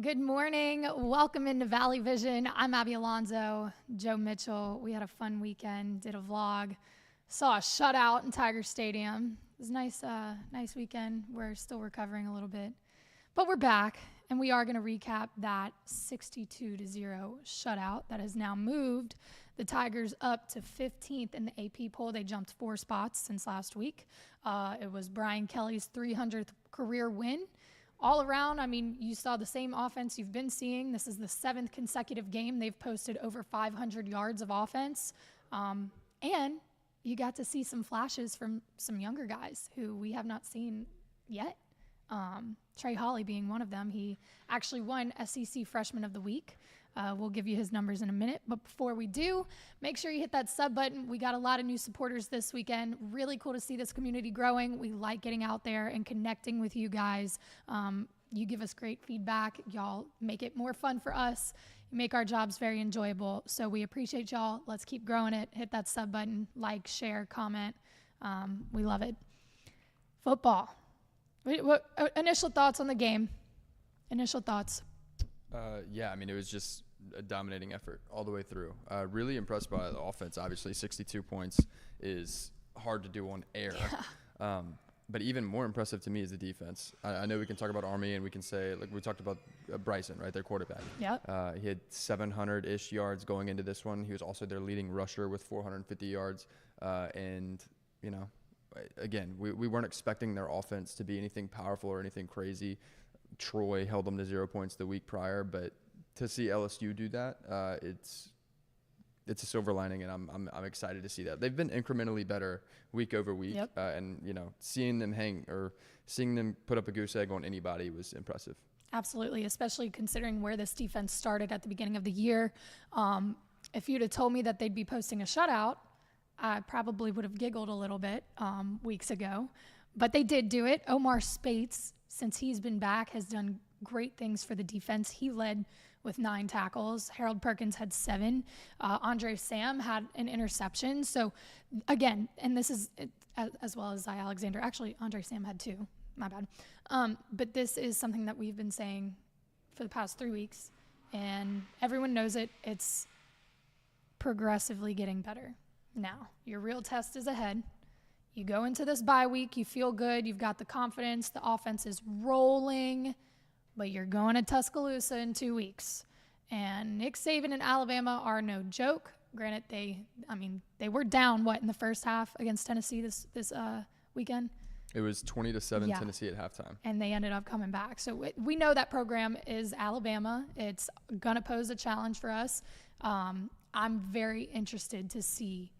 Good morning. Welcome into Valley Vision. I'm Abby Alonzo, Joe Mitchell. We had a fun weekend, did a vlog, saw a shutout in Tiger Stadium. It was a nice weekend. We're still recovering a little bit, but we're back, and we are going to recap that 62-0 shutout that has now moved the Tigers up to 15th in the AP poll. They jumped 4 spots since last week. It was Brian Kelly's 300th career win. All around, I mean, you saw the same offense you've been seeing. This is the 7th consecutive game they've posted over 500 yards of offense. And you got to see some flashes from some younger guys who we have not seen yet. Trey Hawley being one of them. He actually won SEC Freshman of the Week. We'll give you his numbers in a minute. But before we do, make sure you hit that sub button. We got a lot of new supporters this weekend. Really cool to see this community growing. We like getting out there and connecting with you guys. You give us great feedback. Y'all make it more fun for us. You make our jobs very enjoyable. So we appreciate y'all. Let's keep growing it. Hit that sub button, like, share, comment. We love it. Football. What initial thoughts on the game? Initial thoughts. Yeah, I mean, it was just a dominating effort all the way through. Really impressed by the offense. Obviously, 62 points is hard to do on air. Yeah. But even more impressive to me is the defense. I know we can talk about Army and we can say, like we talked about Bryson, right, their quarterback. Yeah. He had 700-ish yards going into this one. He was also their leading rusher with 450 yards. And, you know, again, we weren't expecting their offense to be anything powerful or anything crazy. Troy held them to 0 points the week prior, but to see LSU do that, it's a silver lining, and I'm excited to see that. They've been incrementally better week over week, yep. And you know, seeing them put up a goose egg on anybody was impressive. Absolutely, especially considering where this defense started at the beginning of the year. If you'd have told me that they'd be posting a shutout, I probably would have giggled a little bit weeks ago, but they did do it. Omar Speights, since he's been back, has done great things for the defense. He led with 9 tackles. Harold Perkins had 7. Andre Sam had an interception. So, again, and this is as well as Zy Alexander. Actually, Andre Sam had 2. My bad. But this is something that we've been saying for the past 3 weeks, and everyone knows it. It's progressively getting better. Now, your real test is ahead. You go into this bye week, you feel good, you've got the confidence, the offense is rolling, but you're going to Tuscaloosa in 2 weeks. And Nick Saban and Alabama are no joke. Granted, they were down, in the first half against Tennessee this weekend? It was 20-7 yeah. Tennessee at halftime. And they ended up coming back. So we know that program is Alabama. It's going to pose a challenge for us. I'm very interested to see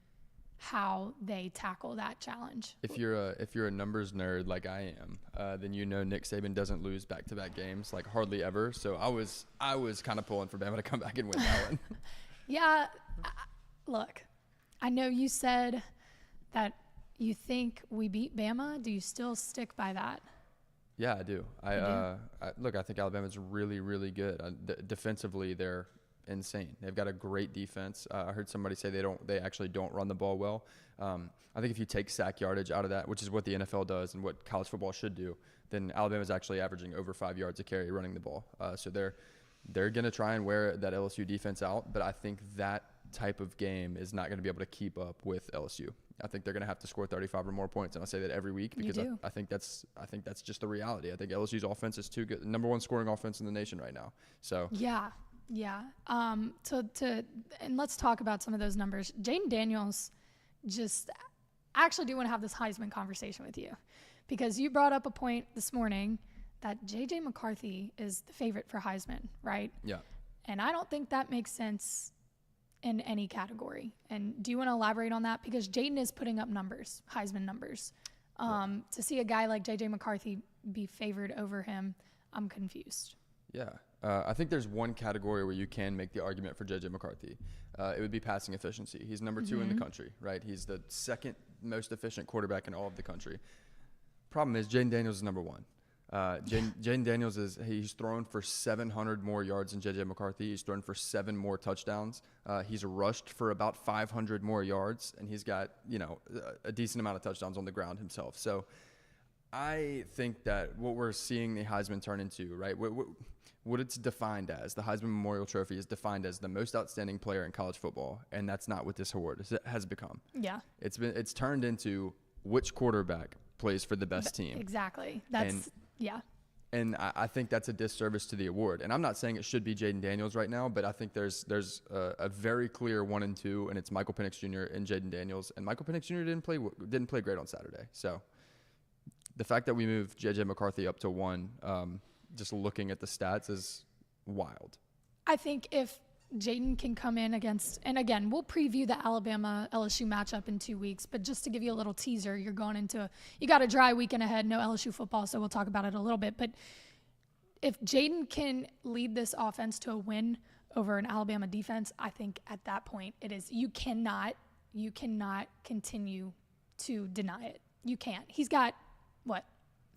how they tackle that challenge. If you're a numbers nerd like I am, then you know Nick Saban doesn't lose back-to-back games, like hardly ever. So I was kind of pulling for Bama to come back and win that one. Yeah, look, I know you said that you think we beat Bama. Do you still stick by that? Yeah, I do. I think Alabama's really, really good. Defensively, they're insane. They've got a great defense. I heard somebody say they actually don't run the ball well. I think if you take sack yardage out of that, which is what the NFL does and what college football should do, then Alabama's actually averaging over 5 yards a carry running the ball. So they're going to try and wear that LSU defense out, but I think that type of game is not going to be able to keep up with LSU. I think they're going to have to score 35 or more points, and I say that every week because I think that's just the reality. I think LSU's offense is too good, number 1 scoring offense in the nation right now. So yeah. And let's talk about some of those numbers. Jayden Daniels, I actually do want to have this Heisman conversation with you because you brought up a point this morning that J.J. McCarthy is the favorite for Heisman, right? Yeah. And I don't think that makes sense in any category. And do you want to elaborate on that? Because Jayden is putting up numbers, Heisman numbers. To see a guy like J.J. McCarthy be favored over him, I'm confused. Yeah. I think there's one category where you can make the argument for J.J. McCarthy. It would be passing efficiency. He's number 2 in the country, right? He's the 2nd most efficient quarterback in all of the country. Problem is, Jayden Daniels is number 1. Jayden Daniels he's thrown for 700 more yards than J.J. McCarthy. He's thrown for 7 more touchdowns. He's rushed for about 500 more yards, and he's got a decent amount of touchdowns on the ground himself. So I think that what we're seeing the Heisman turn into, right? What it's defined as, the Heisman Memorial Trophy is defined as the most outstanding player in college football, and that's not what this award has become. Yeah. It's turned into which quarterback plays for the best team. Exactly. And I think that's a disservice to the award. And I'm not saying it should be Jayden Daniels right now, but I think there's a very clear 1 and 2, and it's Michael Penix Jr. and Jayden Daniels. And Michael Penix Jr. didn't play great on Saturday. So the fact that we moved J.J. McCarthy up to 1, just looking at the stats, is wild. I think if Jayden can come in against, and again, we'll preview the Alabama-LSU matchup in 2 weeks, but just to give you a little teaser, you got a dry weekend ahead, no LSU football, so we'll talk about it a little bit. But if Jayden can lead this offense to a win over an Alabama defense, I think at that point you cannot continue to deny it. You can't. He's got,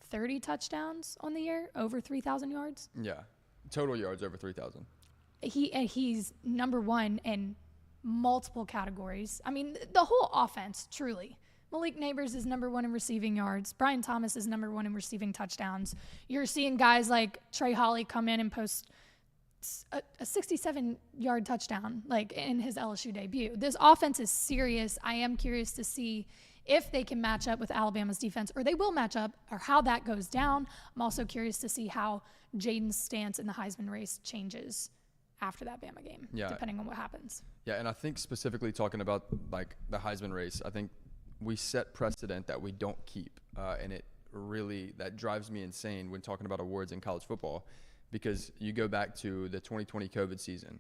30 touchdowns on the year, over 3,000 yards? Yeah, total yards over 3,000. He's number 1 in multiple categories. I mean, the whole offense, truly. Malik Nabers is number 1 in receiving yards. Brian Thomas is number 1 in receiving touchdowns. You're seeing guys like Trey Holly come in and post a 67-yard touchdown, in his LSU debut. This offense is serious. I am curious to see if they can match up with Alabama's defense, or they will match up, or how that goes down. I'm also curious to see how Jayden's stance in the Heisman race changes after that Bama game, depending on what happens. Yeah, and I think specifically talking about the Heisman race, I think we set precedent that we don't keep, and that drives me insane when talking about awards in college football, because you go back to the 2020 COVID season.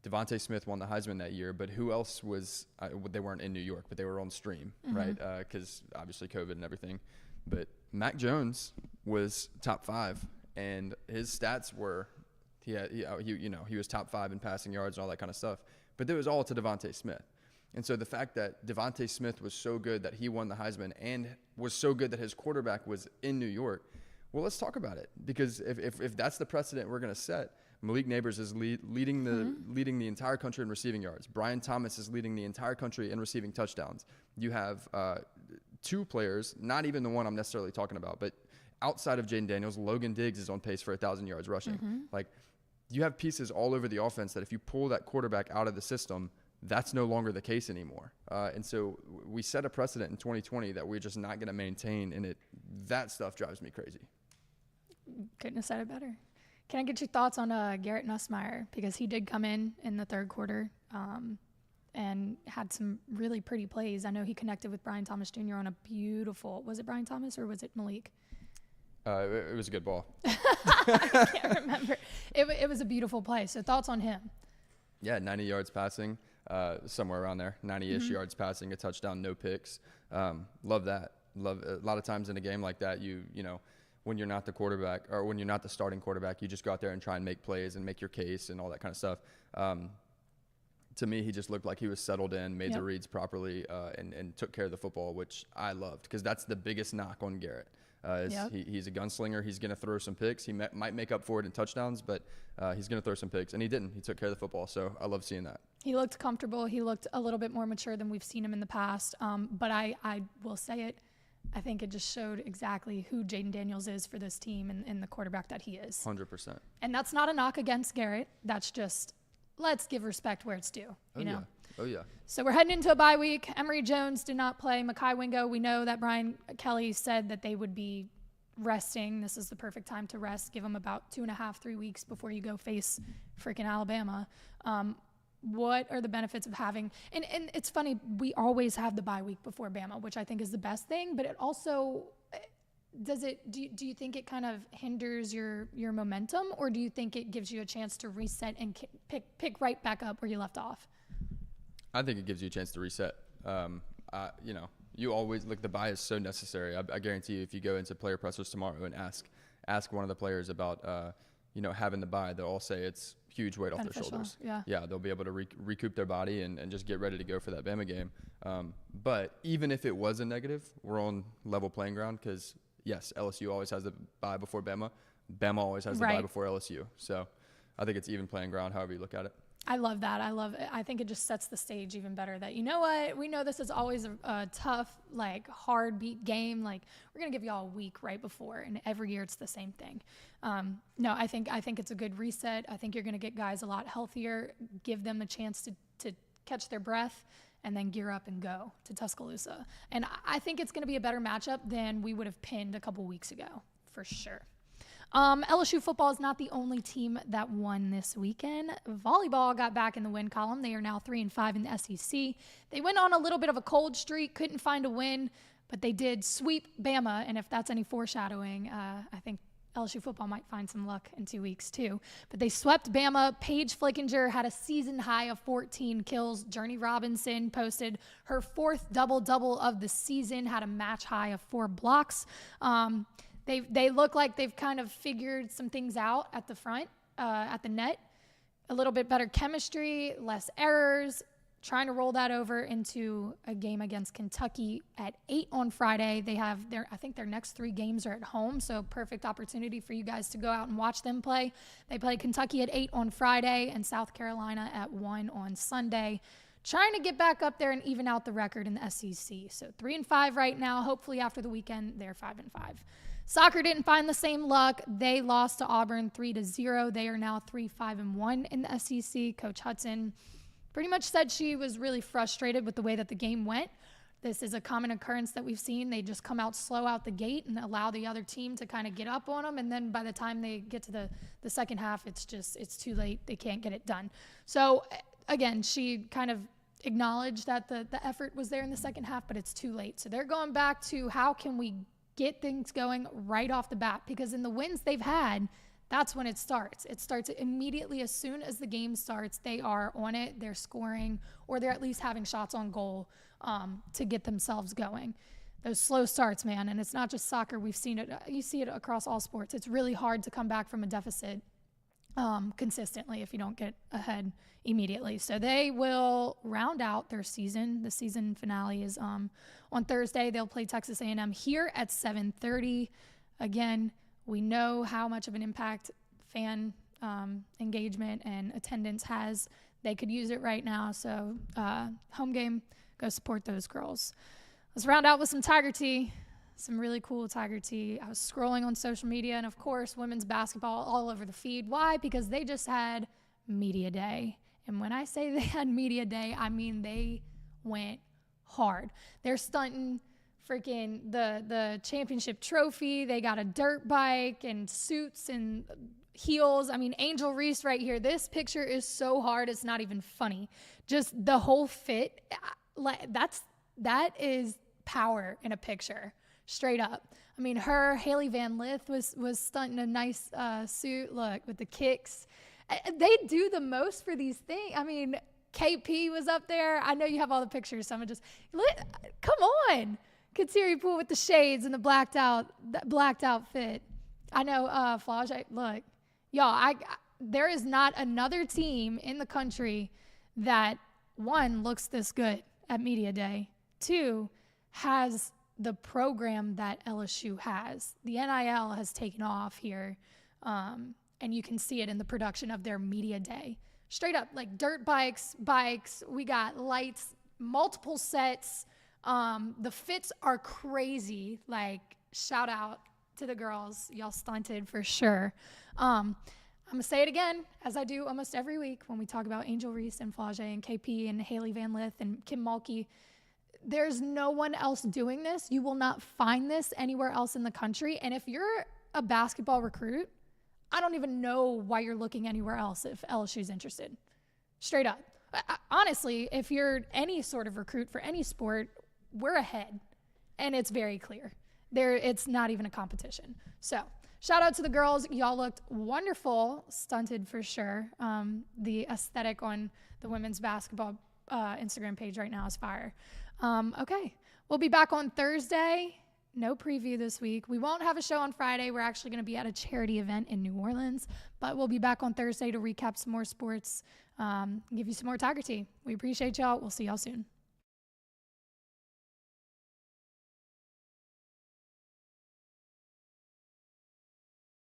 Devontae Smith won the Heisman that year, but who else was? They weren't in New York, but they were on stream, right? Because obviously COVID and everything. But Mac Jones was top 5, and his stats were. He was top 5 in passing yards and all that kind of stuff. But it was all to Devontae Smith. And so the fact that Devontae Smith was so good that he won the Heisman and was so good that his quarterback was in New York, well, let's talk about it. Because if that's the precedent we're going to set, Malik Nabers is leading the entire country in receiving yards. Brian Thomas is leading the entire country in receiving touchdowns. You have 2 players, not even the one I'm necessarily talking about, but outside of Jayden Daniels, Logan Diggs is on pace for 1,000 yards rushing. You have pieces all over the offense that if you pull that quarterback out of the system, that's no longer the case anymore. And so we set a precedent in 2020 that we're just not going to maintain, and that stuff drives me crazy. Couldn't have said it better. Can I get your thoughts on Garrett Nussmeier? Because he did come in the third quarter and had some really pretty plays. I know he connected with Brian Thomas Jr. on a beautiful – was it Brian Thomas or was it Malik? It was a good ball. I can't remember. It was a beautiful play. So thoughts on him? Yeah, 90 yards passing, somewhere around there. 90-ish yards passing, a touchdown, no picks. Love that. Love a lot of times in a game like that, you know, when you're not the quarterback or when you're not the starting quarterback, you just go out there and try and make plays and make your case and all that kind of stuff. To me, he just looked like he was settled in, made the reads properly, and took care of the football, which I loved because that's the biggest knock on Garrett. He's a gunslinger. He's going to throw some picks. He might make up for it in touchdowns, but he's going to throw some picks, and he didn't. He took care of the football, so I love seeing that. He looked comfortable. He looked a little bit more mature than we've seen him in the past, but I will say it. I think it just showed exactly who Jayden Daniels is for this team and the quarterback that he is. 100%. And that's not a knock against Garrett. That's just let's give respect where it's due, you know? Oh, yeah. So we're heading into a bye week. Emory Jones did not play. Mekhi Wingo, we know that Brian Kelly said that they would be resting. This is the perfect time to rest. Give them about 2.5, 3 weeks before you go face freaking Alabama. What are the benefits of having – and it's funny, we always have the bye week before Bama, which I think is the best thing, but it also – do you think it kind of hinders your momentum, or do you think it gives you a chance to reset and pick right back up where you left off? I think it gives you a chance to reset. You know, you always – look, the bye is so necessary. I guarantee you if you go into player pressers tomorrow and ask one of the players about having the bye, they'll all say it's huge weight off their shoulders. Yeah, they'll be able to recoup their body and just get ready to go for that Bama game. But even if it was a negative, we're on level playing ground because, yes, LSU always has the bye before Bama. Bama always has the bye before LSU. So I think it's even playing ground, however you look at it. I love that. I think it just sets the stage even better that, you know what, we know this is always a tough, like, hard beat game. Like, we're going to give y'all a week right before, and every year it's the same thing. No, I think it's a good reset. I think you're going to get guys a lot healthier, give them a chance to catch their breath, and then gear up and go to Tuscaloosa. And I think it's going to be a better matchup than we would have pinned a couple weeks ago, for sure. LSU football is not the only team that won this weekend. Volleyball got back in the win column. They are now 3-5 in the SEC. They went on a little bit of a cold streak, couldn't find a win, but they did sweep Bama. And if that's any foreshadowing, I think LSU football might find some luck in 2 weeks too. But they swept Bama. Paige Flickinger had a season high of 14 kills. Jurnee Robinson posted her 4th double-double of the season, had a match high of 4 blocks. They look like they've kind of figured some things out at the front, at the net. A little bit better chemistry, less errors, trying to roll that over into a game against Kentucky at 8 on Friday. They have I think their next 3 games are at home, so perfect opportunity for you guys to go out and watch them play. They play Kentucky at 8 on Friday and South Carolina at 1 on Sunday. Trying to get back up there and even out the record in the SEC. So 3-5 right now. Hopefully after the weekend, they're 5-5. Soccer didn't find the same luck. They lost to Auburn 3-0. They are now 3-5-1 in the SEC. Coach Hudson pretty much said she was really frustrated with the way that the game went. This is a common occurrence that we've seen. They just come out slow out the gate and allow the other team to kind of get up on them. And then by the time they get to the second half, it's too late. They can't get it done. So again, she kind of acknowledged that the effort was there in the second half, but it's too late. So they're going back to how can we get things going right off the bat, because in the wins they've had, that's when it starts. It starts immediately as soon as the game starts. They are on it, they're scoring, or they're at least having shots on goal to get themselves going. Those slow starts, man, and it's not just soccer. We've seen it. You see it across all sports. It's really hard to come back from a deficit consistently if you don't get ahead immediately. So they will round out their season. The season finale is on Thursday. They'll play Texas A&M here at 7:30. Again, we know how much of an impact fan engagement and attendance has. They could use it right now. So home game, go support those girls. Let's round out with some Tiger Tea. Some really cool Tiger Tea. I was scrolling on social media, and of course, women's basketball all over the feed. Why? Because they just had Media Day. And when I say they had Media Day, I mean they went hard. They're stunting freaking the championship trophy. They got a dirt bike and suits and heels. I mean, Angel Reese right here. This picture is so hard, it's not even funny. Just the whole fit. That is power in a picture. Straight up. I mean, Haley Van Lith was stunting a nice suit. Look, with the kicks. They do the most for these things. I mean, KP was up there. I know you have all the pictures, so I'm just, come on. Katsiri Poole with the shades and the blacked out fit. I know, Flage, look, y'all, there is not another team in the country that, 1, looks this good at Media Day, 2, has the program that LSU has. The NIL has taken off here, and you can see it in the production of their Media Day. Straight up, like dirt bikes, we got lights, multiple sets. The fits are crazy. Like, shout out to the girls. Y'all stunted for sure. I'm going to say it again, as I do almost every week when we talk about Angel Reese and Flage and KP and Haley Van Lith and Kim Mulkey. There's no one else doing this. You will not find this anywhere else in the country. And if you're a basketball recruit, I don't even know why you're looking anywhere else if LSU's interested. Straight up. Honestly, if you're any sort of recruit for any sport, we're ahead. And it's very clear. It's not even a competition. So, shout out to the girls. Y'all looked wonderful. Stunted for sure. The aesthetic on the women's basketball Instagram page right now is fire. Okay, we'll be back on Thursday. No preview this week. We won't have a show on Friday. We're actually going to be at a charity event in New Orleans, but we'll be back on Thursday to recap some more sports, give you some more Tiger Tea. We appreciate y'all. We'll see y'all soon.